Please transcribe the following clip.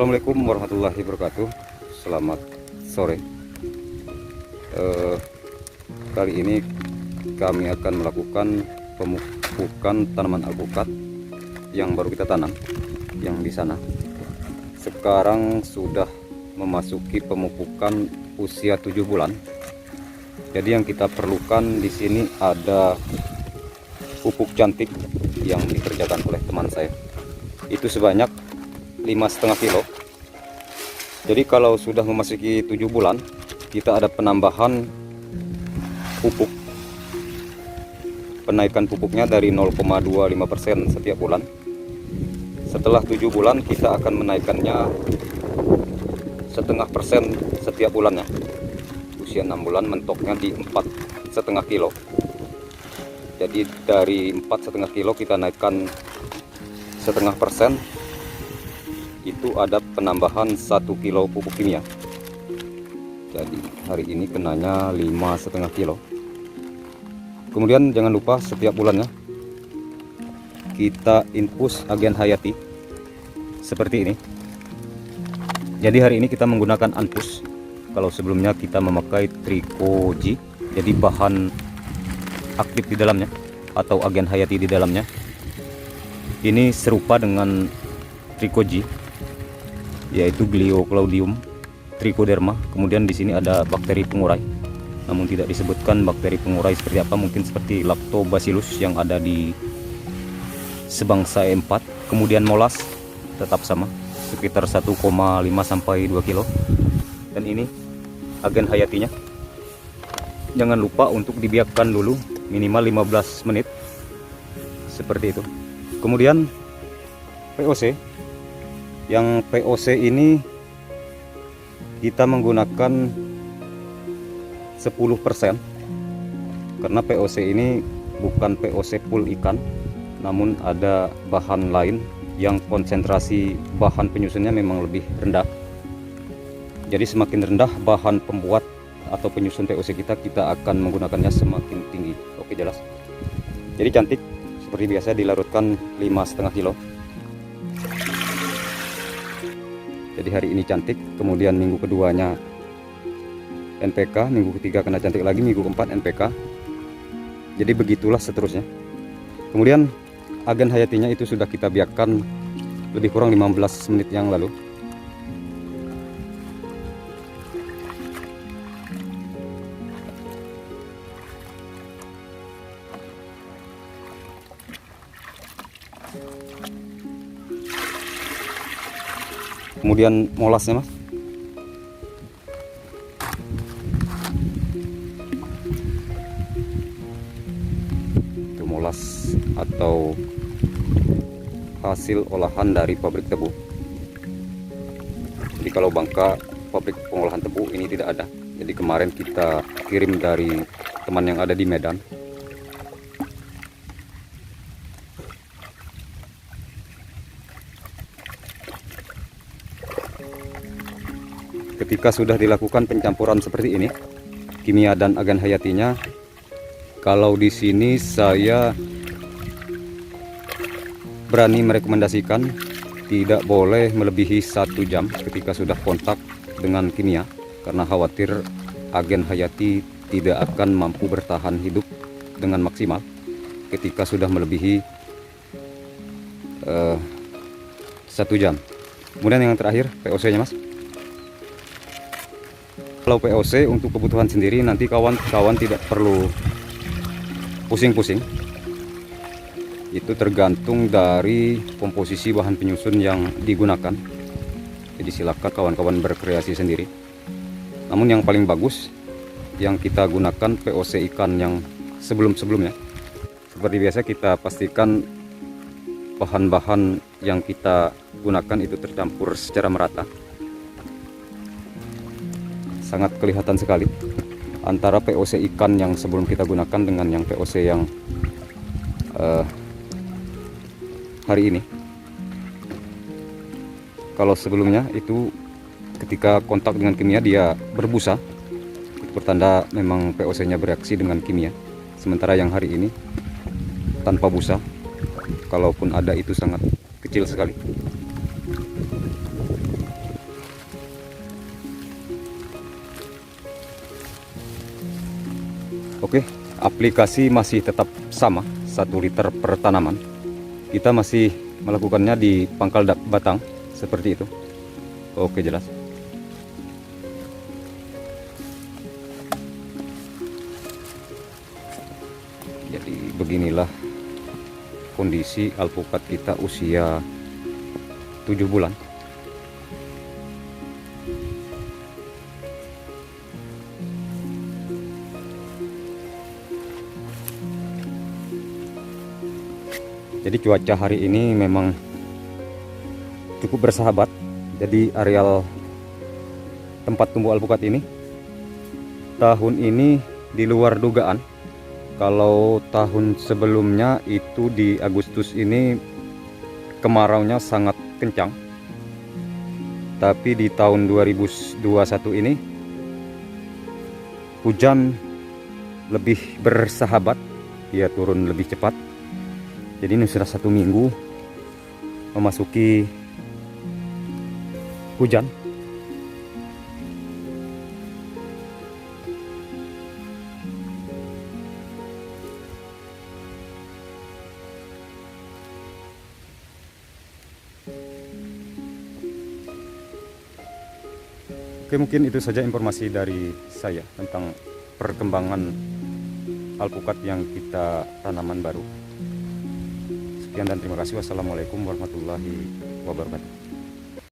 Assalamualaikum warahmatullahi wabarakatuh. Selamat sore. Kali ini kami akan melakukan pemupukan tanaman alpukat yang baru kita tanam, yang di sana. Sekarang sudah memasuki pemupukan usia 7 bulan. Jadi yang kita perlukan di sini ada pupuk cantik yang dikerjakan oleh teman saya. Itu sebanyak 5,5 kilo. Jadi kalau sudah memasuki 7 bulan, kita ada penambahan pupuk. Penaikan pupuknya dari 0,25% setiap bulan. Setelah 7 bulan kita akan menaikkannya 0,5% setiap bulannya. Usia 6 bulan mentoknya di 4,5 kilo. Jadi dari 4,5 kilo kita naikkan 0,5%. Itu ada penambahan 1 kilo pupuk kimia. Jadi hari ini kenanya 5,5 kilo. Kemudian jangan lupa setiap bulannya kita infus agen hayati seperti ini. Jadi hari ini kita menggunakan anpus. Kalau sebelumnya kita memakai Tricoji, jadi bahan aktif di dalamnya atau agen hayati di dalamnya ini serupa dengan Tricoji, yaitu Glioclaudium trichoderma. Kemudian di sini ada bakteri pengurai, namun tidak disebutkan bakteri pengurai seperti apa, mungkin seperti Lactobacillus yang ada di sebangsa E4. Kemudian molas tetap sama, sekitar 1,5 sampai 2 kilo. Dan ini agen hayatinya. Jangan lupa untuk dibiarkan dulu minimal 15 menit seperti itu. Kemudian POC. Yang POC ini kita menggunakan 10%, karena POC ini bukan POC full ikan, namun ada bahan lain yang konsentrasi bahan penyusunnya memang lebih rendah. Jadi semakin rendah bahan pembuat atau penyusun POC kita akan menggunakannya semakin tinggi. Oke, jelas. Jadi cantik seperti biasa dilarutkan 5,5 kilo. Jadi hari ini cantik, kemudian minggu keduanya NPK, minggu ketiga kena cantik lagi, minggu keempat NPK. Jadi begitulah seterusnya. Kemudian agen hayatinya itu sudah kita biarkan lebih kurang 15 menit yang lalu. Kemudian molasnya, Mas. Itu molas atau hasil olahan dari pabrik tebu. Jadi kalau bangka pabrik pengolahan tebu ini tidak ada. Jadi kemarin kita kirim dari teman yang ada di Medan. Ketika sudah dilakukan pencampuran seperti ini, kimia dan agen hayatinya, kalau di sini saya berani merekomendasikan tidak boleh melebihi 1 jam ketika sudah kontak dengan kimia, karena khawatir agen hayati tidak akan mampu bertahan hidup dengan maksimal ketika sudah melebihi 1 jam. Kemudian yang terakhir POC-nya, Mas. Kalau POC untuk kebutuhan sendiri, nanti kawan-kawan tidak perlu pusing-pusing. Itu tergantung dari komposisi bahan penyusun yang digunakan. Jadi silakan kawan-kawan berkreasi sendiri. Namun yang paling bagus yang kita gunakan POC ikan yang sebelum-sebelumnya. Seperti biasa kita pastikan bahan-bahan yang kita gunakan itu tercampur secara merata. Sangat kelihatan sekali antara POC ikan yang sebelum kita gunakan dengan yang POC yang hari ini. Kalau sebelumnya itu ketika kontak dengan kimia dia berbusa, itu pertanda memang POC nya bereaksi dengan kimia. Sementara yang hari ini tanpa busa, kalaupun ada itu sangat kecil sekali. Oke, aplikasi masih tetap sama, 1 liter per tanaman. Kita masih melakukannya di pangkal batang seperti itu. Oke, jelas. Jadi beginilah kondisi alpukat kita usia 7 bulan. Jadi cuaca hari ini memang cukup bersahabat. Jadi areal tempat tumbuh alpukat ini tahun ini di luar dugaan. Kalau tahun sebelumnya itu di Agustus ini kemaraunya sangat kencang. Tapi di tahun 2021 ini hujan lebih bersahabat, dia turun lebih cepat. Jadi ini sudah 1 minggu memasuki hujan. Oke, mungkin itu saja informasi dari saya tentang perkembangan alpukat yang kita tanaman baru. Sekian dan terima kasih. Wassalamualaikum warahmatullahi wabarakatuh.